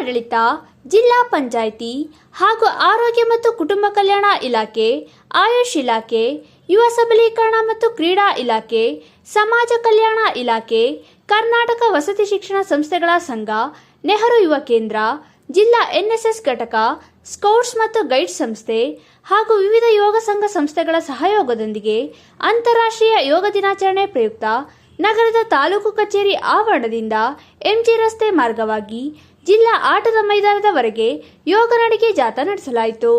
ಜಿಲ್ಲಾಡಳಿತ, ಜಿಲ್ಲಾ ಪಂಚಾಯಿತಿ ಹಾಗೂ ಆರೋಗ್ಯ ಮತ್ತು ಕುಟುಂಬ ಕಲ್ಯಾಣ ಇಲಾಖೆ, ಆಯುಷ್ ಇಲಾಖೆ, ಯುವ ಸಬಲೀಕರಣ ಮತ್ತು ಕ್ರೀಡಾ ಇಲಾಖೆ, ಸಮಾಜ ಕಲ್ಯಾಣ ಇಲಾಖೆ, ಕರ್ನಾಟಕ ವಸತಿ ಶಿಕ್ಷಣ ಸಂಸ್ಥೆಗಳ ಸಂಘ, ನೆಹರು ಯುವ ಕೇಂದ್ರ, ಜಿಲ್ಲಾ ಎನ್ಎಸ್ಎಸ್ ಘಟಕ, ಸ್ಕೌಟ್ಸ್ ಮತ್ತು ಗೈಡ್ಸ್ ಸಂಸ್ಥೆ ಹಾಗೂ ವಿವಿಧ ಯೋಗ ಸಂಘ ಸಂಸ್ಥೆಗಳ ಸಹಯೋಗದೊಂದಿಗೆ ಅಂತಾರಾಷ್ಟ್ರೀಯ ಯೋಗ ದಿನಾಚರಣೆ ಪ್ರಯುಕ್ತ ನಗರದ ತಾಲೂಕು ಕಚೇರಿ ಆವರಣದಿಂದ ಎಂಜಿ ರಸ್ತೆ ಮಾರ್ಗವಾಗಿ ಜಿಲ್ಲಾ ಆಟದ ಮೈದಾನದವರೆಗೆ ಯೋಗ ನಡಿಗೆ ಜಾಥಾ ನಡೆಸಲಾಯಿತು.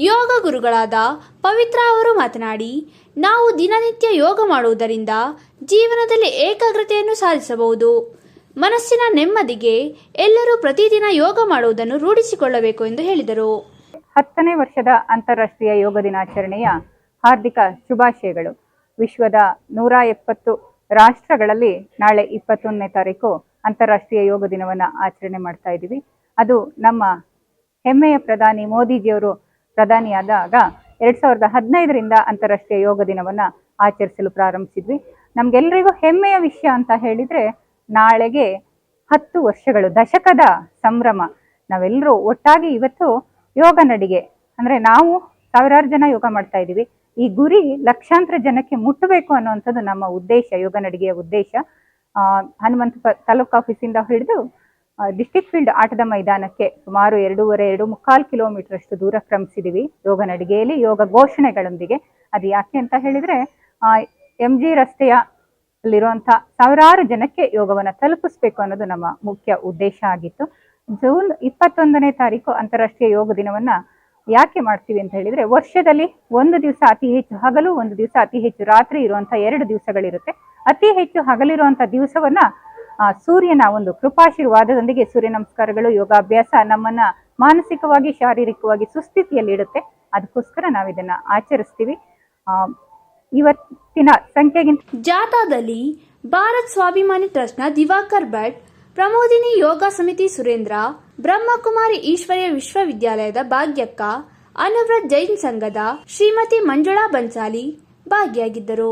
ಯೋಗ ಗುರುಗಳಾದ ಪವಿತ್ರ ಅವರು ಮಾತನಾಡಿ, ನಾವು ದಿನನಿತ್ಯ ಯೋಗ ಮಾಡುವುದರಿಂದ ಜೀವನದಲ್ಲಿ ಏಕಾಗ್ರತೆಯನ್ನು ಸಾಧಿಸಬಹುದು. ಮನಸ್ಸಿನ ನೆಮ್ಮದಿಗೆ ಎಲ್ಲರೂ ಪ್ರತಿದಿನ ಯೋಗ ಮಾಡುವುದನ್ನು ರೂಢಿಸಿಕೊಳ್ಳಬೇಕು ಎಂದು ಹೇಳಿದರು. 10ನೇ ವರ್ಷದ ಅಂತಾರಾಷ್ಟ್ರೀಯ ಯೋಗ ದಿನಾಚರಣೆಯ ಹಾರ್ದಿಕ ಶುಭಾಶಯಗಳು. ವಿಶ್ವದ 170 ರಾಷ್ಟ್ರಗಳಲ್ಲಿ ನಾಳೆ 21ನೇ ತಾರೀಕು ಅಂತಾರಾಷ್ಟ್ರೀಯ ಯೋಗ ದಿನವನ್ನು ಆಚರಣೆ ಮಾಡ್ತಾ ಇದ್ದೀವಿ. ಅದು ನಮ್ಮ ಹೆಮ್ಮೆಯ ಪ್ರಧಾನಿ ಮೋದಿಜಿಯವರು ಪ್ರಧಾನಿಯಾದಾಗ 2015ರಿಂದ ಅಂತಾರಾಷ್ಟ್ರೀಯ ಯೋಗ ದಿನವನ್ನು ಆಚರಿಸಲು ಪ್ರಾರಂಭಿಸಿದ್ವಿ. ನಮ್ಗೆಲ್ಲರಿಗೂ ಹೆಮ್ಮೆಯ ವಿಷಯ ಅಂತ ಹೇಳಿದ್ರೆ, ನಾಳೆಗೆ 10 ವರ್ಷಗಳು, ದಶಕದ ಸಂಭ್ರಮ. ನಾವೆಲ್ಲರೂ ಒಟ್ಟಾಗಿ ಇವತ್ತು ಯೋಗ ನಡಿಗೆ ಅಂದ್ರೆ ನಾವು ಸಾವಿರಾರು ಜನ ಯೋಗ ಮಾಡ್ತಾ ಇದ್ದೀವಿ. ಈ ಗುರಿ ಲಕ್ಷಾಂತರ ಜನಕ್ಕೆ ಮುಟ್ಟಬೇಕು ಅನ್ನುವಂಥದ್ದು ನಮ್ಮ ಉದ್ದೇಶ, ಯೋಗ ನಡಿಗೆಯ ಉದ್ದೇಶ. ಹನುಮಂತ ತಾಲೂಕು ಆಫೀಸಿಂದ ಹಿಡಿದು ಡಿಸ್ಟಿಕ್ ಫೀಲ್ಡ್ ಆಟದ ಮೈದಾನಕ್ಕೆ ಸುಮಾರು 2.5 ಕಿಲೋಮೀಟರ್ ಅಷ್ಟು ದೂರ ಕ್ರಮಿಸಿದೀವಿ ಯೋಗ ನಡಿಗೆಯಲ್ಲಿ, ಯೋಗ ಘೋಷಣೆಗಳೊಂದಿಗೆ. ಅದು ಯಾಕೆ ಅಂತ ಹೇಳಿದ್ರೆ, ಎಂಜಿ ರಸ್ತೆಯಲ್ಲಿರುವಂಥ ಸಾವಿರಾರು ಜನಕ್ಕೆ ಯೋಗವನ್ನು ತಲುಪಿಸ್ಬೇಕು ಅನ್ನೋದು ನಮ್ಮ ಮುಖ್ಯ ಉದ್ದೇಶ ಆಗಿತ್ತು. ಜೂನ್ 21ನೇ ತಾರೀಕು ಅಂತಾರಾಷ್ಟ್ರೀಯ ಯೋಗ ದಿನವನ್ನ ಯಾಕೆ ಮಾಡ್ತೀವಿ ಅಂತ ಹೇಳಿದ್ರೆ, ವರ್ಷದಲ್ಲಿ ಒಂದು ದಿವಸ ಅತಿ ಹೆಚ್ಚು ಹಗಲು, ಒಂದು ದಿವಸ ಅತಿ ಹೆಚ್ಚು ರಾತ್ರಿ ಇರುವಂತ 2 ದಿವಸಗಳಿರುತ್ತೆ. ಅತಿ ಹೆಚ್ಚು ಹಗಲಿರುವಂತ ದಿವಸವನ್ನ ಸೂರ್ಯನ ಒಂದು ಕೃಪಾಶೀರ್ವಾದದೊಂದಿಗೆ ಸೂರ್ಯ ನಮಸ್ಕಾರಗಳು, ಯೋಗಾಭ್ಯಾಸ ನಮ್ಮನ್ನ ಮಾನಸಿಕವಾಗಿ, ಶಾರೀರಿಕವಾಗಿ ಸುಸ್ಥಿತಿಯಲ್ಲಿ ಇಡುತ್ತೆ. ಅದಕ್ಕೋಸ್ಕರ ನಾವು ಇದನ್ನ ಆಚರಿಸ್ತೀವಿ. ಇವತ್ತಿನ ಸಂಖ್ಯೆಗಿಂತ ಜಾಥಾದಲ್ಲಿ ಭಾರತ್ ಸ್ವಾಭಿಮಾನಿ ಟ್ರಸ್ಟ್ನ ದಿವಾಕರ್ ಭಟ್, ಪ್ರಮೋದಿನಿ ಯೋಗ ಸಮಿತಿ ಸುರೇಂದ್ರ, ಬ್ರಹ್ಮಕುಮಾರಿ ಈಶ್ವರ್ಯ ವಿಶ್ವವಿದ್ಯಾಲಯದ ಭಾಗ್ಯಕ್ಕ, ಅನುವ್ರತ್ ಜೈನ್ ಸಂಘದ ಶ್ರೀಮತಿ ಮಂಜುಳಾ ಬನ್ಸಾಲಿ ಭಾಗಿಯಾಗಿದ್ದರು.